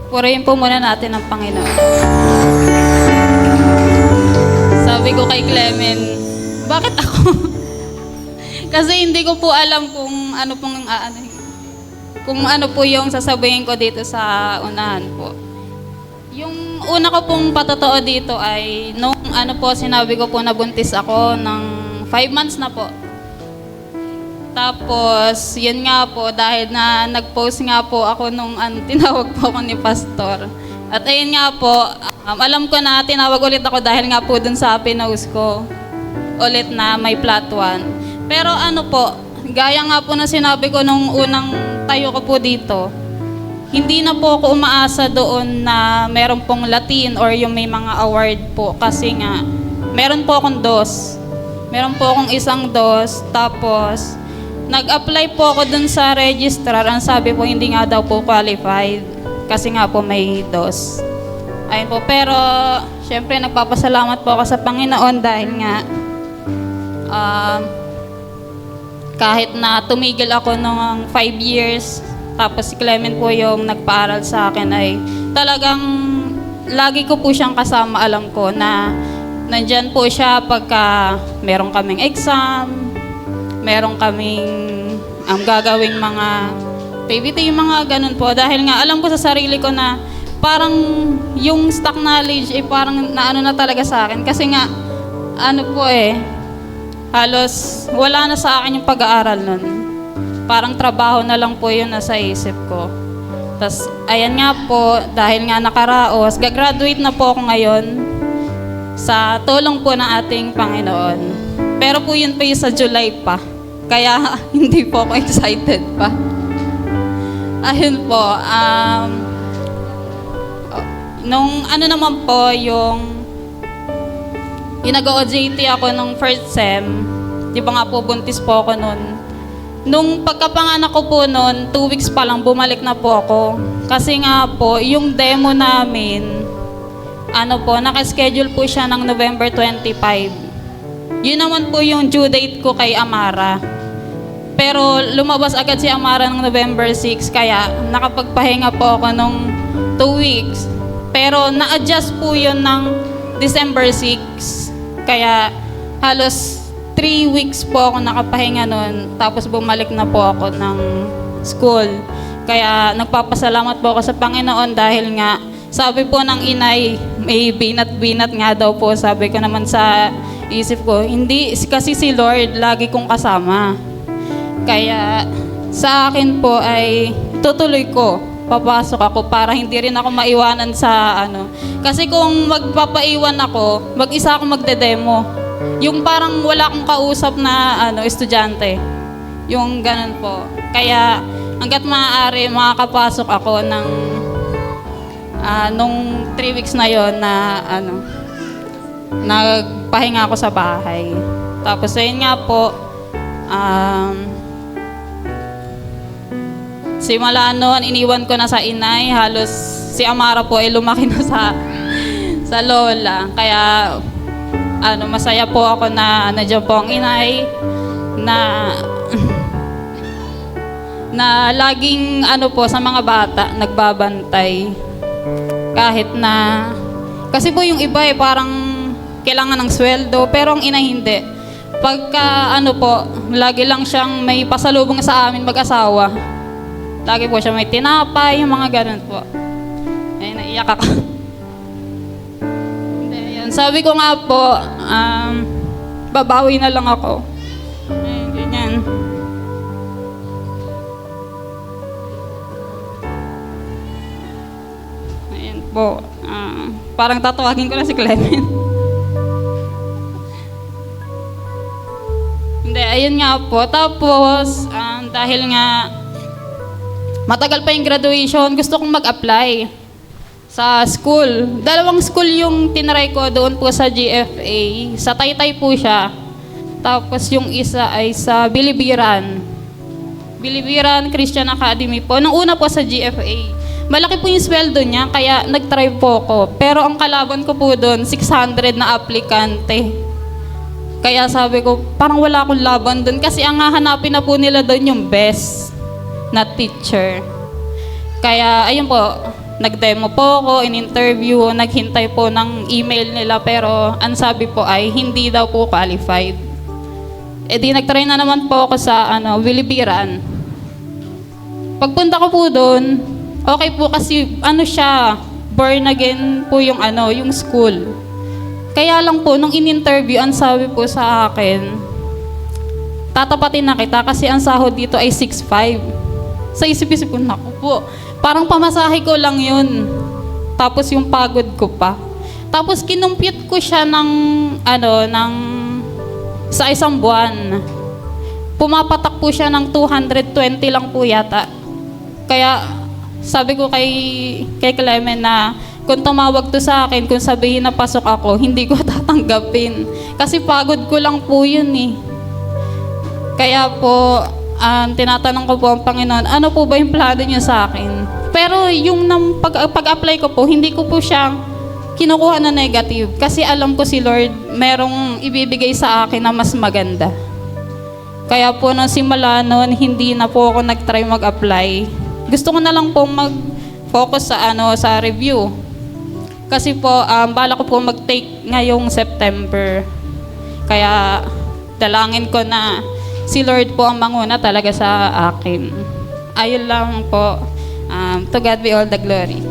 Purihin po muna natin ang Panginoon. Sabi ko kay Clement, bakit ako? Kasi hindi ko po alam kung ano po yung sasabihin ko dito sa unahan po. Yung una ko pong patotoo dito ay nung sinabi ko po nabuntis ako ng 5 months na po. Tapos, yun nga po, dahil na nag-post nga po ako nung tinawag po ako ni Pastor. At ayun nga po, alam ko na tinawag ulit ako dahil nga po dun sa pinost ko ulit na may plot 1. Pero gaya nga po na sinabi ko nung unang tayo ko po dito, hindi na po ako umaasa doon na meron pong Latin or yung may mga award po kasi nga, meron po akong dos. Meron po akong isang dos, tapos nag-apply po ako dun sa registrar. Ang sabi po, hindi nga daw po qualified. Kasi nga po may dos. Ayun po. Pero, syempre, nagpapasalamat po ako sa Panginoon dahil nga, kahit na tumigil ako ng 5 years, tapos si Clement po yung nagpaaral sa akin, ay talagang lagi ko po siyang kasama. Alam ko na nandyan po siya pagka meron kaming exam, meron kaming gagawing mga activity, mga ganun po. Dahil nga alam ko sa sarili ko na parang yung stock knowledge ay parang naano na talaga sa akin. Kasi nga, halos wala na sa akin yung pag-aaral nun. Parang trabaho na lang po yun nasa isip ko. Tapos, ayan nga po, dahil nga nakaraos, gagraduate na po ako ngayon sa tulong po ng ating Panginoon. Pero po yun po yung sa July pa. Kaya hindi po ako excited pa. Ayun po, nung naman po yung nag-OJT ako nung first sem, di ba nga po buntis po ako nun. Nung pagkapanganak ko po nun, 2 weeks pa lang bumalik na po ako. Kasi nga po, yung demo namin, nakaschedule po siya ng November 25. Yun naman po yung due date ko kay Amara. Pero lumabas agad si Amara ng November 6, kaya nakapagpahinga po ako nung 2 weeks. Pero na-adjust po yun ng December 6. Kaya halos 3 weeks po ako nakapahinga nun. Tapos bumalik na po ako ng school. Kaya nagpapasalamat po ako sa Panginoon dahil nga sabi po ng inay, may binat-binat nga daw po. Sabi ko naman sa isip ko, hindi kasi si Lord lagi kong kasama. Kaya sa akin po ay tutuloy ko. Papasok ako para hindi rin ako maiwanan sa Kasi kung magpapaiwan ako, mag-isa ako magde-demo. Yung parang wala akong kausap na estudyante. Yung ganun po. Kaya hanggat maaari makakapasok ako ng nung 3 weeks na yon na nagpahinga ako sa bahay. Tapos ayun nga po, simula noon, iniwan ko na sa inay. Halos si Amara po ay lumaki na sa lola. Kaya masaya po ako na nandiyan po ang inay na laging po sa mga bata nagbabantay. Kahit na kasi po yung iba parang kailangan ng sweldo, pero ang inay hindi. Pagka lagi lang siyang may pasalubong sa amin mag-asawa. Lagi po siya may tinapay, yung mga ganun po. Ay, naiyak ako. Hindi, yun. Sabi ko nga po, babawi na lang ako. Ay, ganyan. Ayan po. Parang tatawagin ko na si Clement. Hindi, ayun nga po. Tapos, dahil nga matagal pa yung graduation, gusto kong mag-apply sa school. 2 school yung tinry ko doon po sa GFA. Sa Taytay po siya. Tapos yung isa ay sa Bilibiran. Bilibiran Christian Academy po. Nung una po sa GFA. Malaki po yung sweldo niya, kaya nag-try po ko. Pero ang kalaban ko po doon, 600 na aplikante. Kaya sabi ko, parang wala akong laban doon. Kasi ang hahanapin na po nila doon yung best na teacher. Kaya, ayun po, Nag-demo po ako, in-interview, naghintay po ng email nila pero ang sabi po ay hindi daw po qualified. E di nagtry na naman po ako sa Bilibiran. Pagpunta ko po doon, okay po kasi siya, born again po yung yung school. Kaya lang po, nung in-interview, ang sabi po sa akin, tatapatin na kita kasi ang sahod dito ay 6.5. Sa isip-isip ko, naku po, parang pamasahe ko lang yun. Tapos yung pagod ko pa. Tapos kinumpute ko siya sa isang buwan. Pumapatak po siya ng 220 lang po yata. Kaya sabi ko kay Clement na kung tumawag to sa akin, kung sabihin na pasok ako, hindi ko tatanggapin. Kasi pagod ko lang po yun eh. Kaya po, tinatanong ko po ang Panginoon, ano po ba yung plano niyo sa akin? Pero yung pag-apply ko po, hindi ko po siya kinukuha na negative. Kasi alam ko si Lord, merong ibibigay sa akin na mas maganda. Kaya po nung simula noon, hindi na po ako nag-try mag-apply. Gusto ko na lang po mag-focus sa review. Kasi po, bala ko po mag-take ngayong September. Kaya dalangin ko na si Lord po ang manguna talaga sa akin. Ayun lang po. To God be all the glory.